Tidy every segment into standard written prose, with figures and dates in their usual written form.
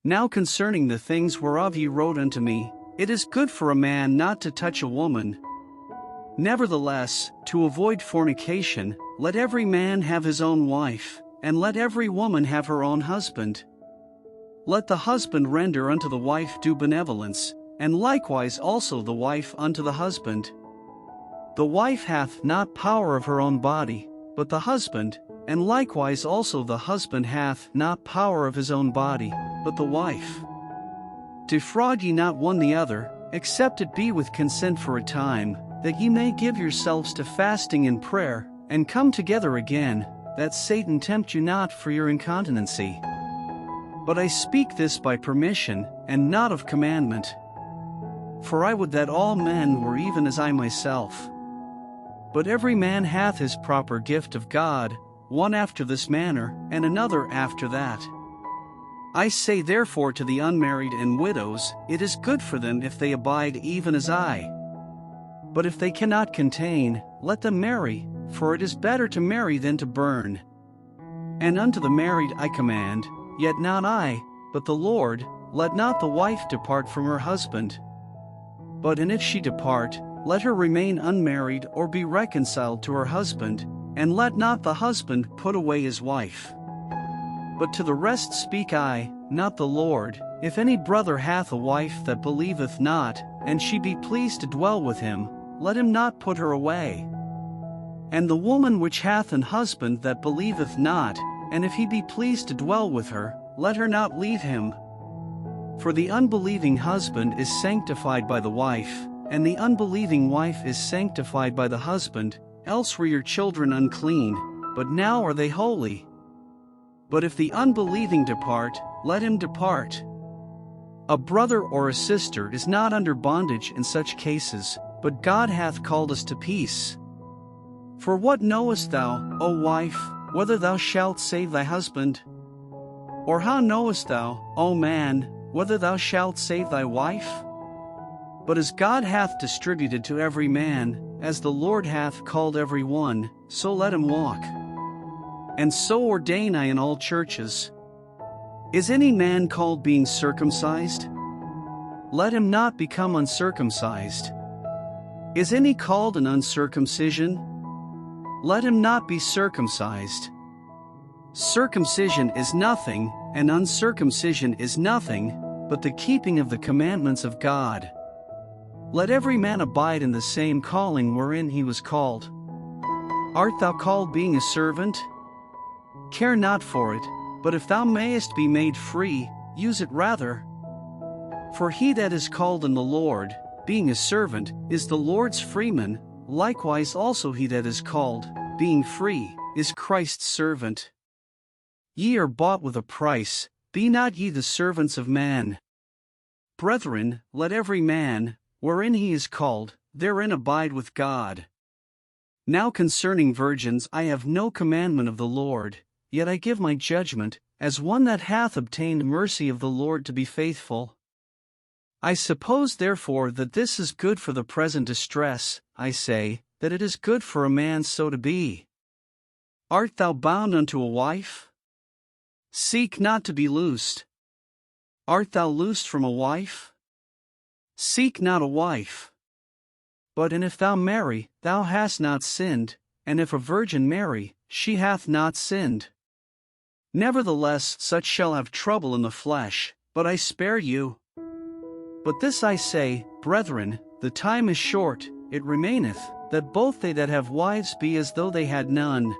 Now concerning the things whereof ye wrote unto me, it is good for a man not to touch a woman. Nevertheless, to avoid fornication, let every man have his own wife, and let every woman have her own husband. Let the husband render unto the wife due benevolence, and likewise also the wife unto the husband. The wife hath not power of her own body, but the husband, and likewise also the husband hath not power of his own body, but the wife. Defraud ye not one the other, except it be with consent for a time, that ye may give yourselves to fasting and prayer, and come together again, that Satan tempt you not for your incontinency. But I speak this by permission, and not of commandment. For I would that all men were even as I myself. But every man hath his proper gift of God, one after this manner, and another after that. I say therefore to the unmarried and widows, it is good for them if they abide even as I. But if they cannot contain, let them marry, for it is better to marry than to burn. And unto the married I command, yet not I, but the Lord, let not the wife depart from her husband. But and if she depart, let her remain unmarried or be reconciled to her husband, and let not the husband put away his wife. But to the rest speak I, not the Lord, if any brother hath a wife that believeth not, and she be pleased to dwell with him, let him not put her away. And the woman which hath an husband that believeth not, and if he be pleased to dwell with her, let her not leave him. For the unbelieving husband is sanctified by the wife, and the unbelieving wife is sanctified by the husband, else were your children unclean, but now are they holy. But if the unbelieving depart, let him depart. A brother or a sister is not under bondage in such cases, but God hath called us to peace. For what knowest thou, O wife, whether thou shalt save thy husband? Or how knowest thou, O man, whether thou shalt save thy wife? But as God hath distributed to every man, as the Lord hath called every one, so let him walk. And so ordain I in all churches. Is any man called being circumcised? Let him not become uncircumcised. Is any called an uncircumcision? Let him not be circumcised. Circumcision is nothing, and uncircumcision is nothing, but the keeping of the commandments of God. Let every man abide in the same calling wherein he was called. Art thou called being a servant? Care not for it, but if thou mayest be made free, use it rather. For he that is called in the Lord, being a servant, is the Lord's freeman, likewise also he that is called, being free, is Christ's servant. Ye are bought with a price, be not ye the servants of man. Brethren, let every man, wherein he is called, therein abide with God. Now concerning virgins I have no commandment of the Lord, yet I give my judgment, as one that hath obtained mercy of the Lord to be faithful. I suppose therefore that this is good for the present distress, I say, that it is good for a man so to be. Art thou bound unto a wife? Seek not to be loosed. Art thou loosed from a wife? Seek not a wife. But and if thou marry, thou hast not sinned, and if a virgin marry, she hath not sinned. Nevertheless such shall have trouble in the flesh, but I spare you. But this I say, brethren, the time is short, it remaineth, that both they that have wives be as though they had none.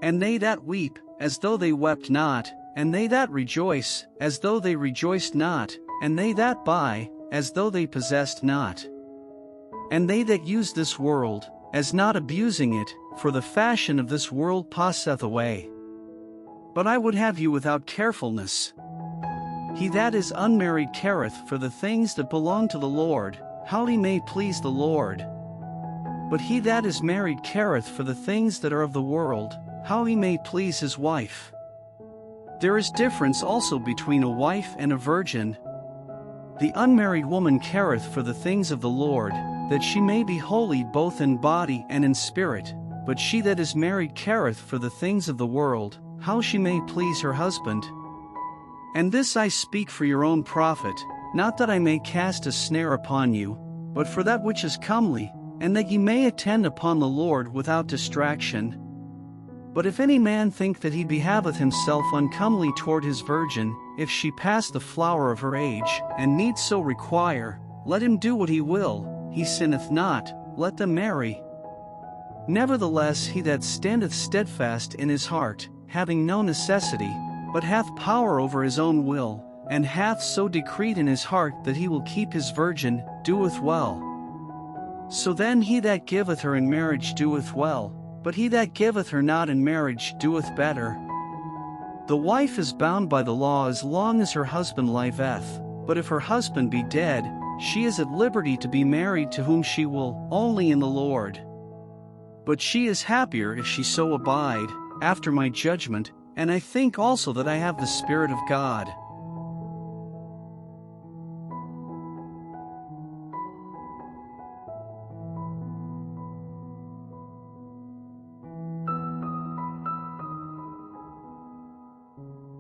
And they that weep, as though they wept not, and they that rejoice, as though they rejoiced not, and they that buy, as though they possessed not. And they that use this world, as not abusing it, for the fashion of this world passeth away. But I would have you without carefulness. He that is unmarried careth for the things that belong to the Lord, how he may please the Lord. But he that is married careth for the things that are of the world, how he may please his wife. There is difference also between a wife and a virgin. The unmarried woman careth for the things of the Lord, that she may be holy both in body and in spirit, but she that is married careth for the things of the world, how she may please her husband. And this I speak for your own profit, not that I may cast a snare upon you, but for that which is comely, and that ye may attend upon the Lord without distraction. But if any man think that he behaveth himself uncomely toward his virgin, if she pass the flower of her age, and need so require, let him do what he will, he sinneth not, let them marry. Nevertheless he that standeth steadfast in his heart, having no necessity, but hath power over his own will, and hath so decreed in his heart that he will keep his virgin, doeth well. So then he that giveth her in marriage doeth well, but he that giveth her not in marriage doeth better. The wife is bound by the law as long as her husband liveth, but if her husband be dead, she is at liberty to be married to whom she will, only in the Lord. But she is happier if she so abide, after my judgment, and I think also that I have the Spirit of God.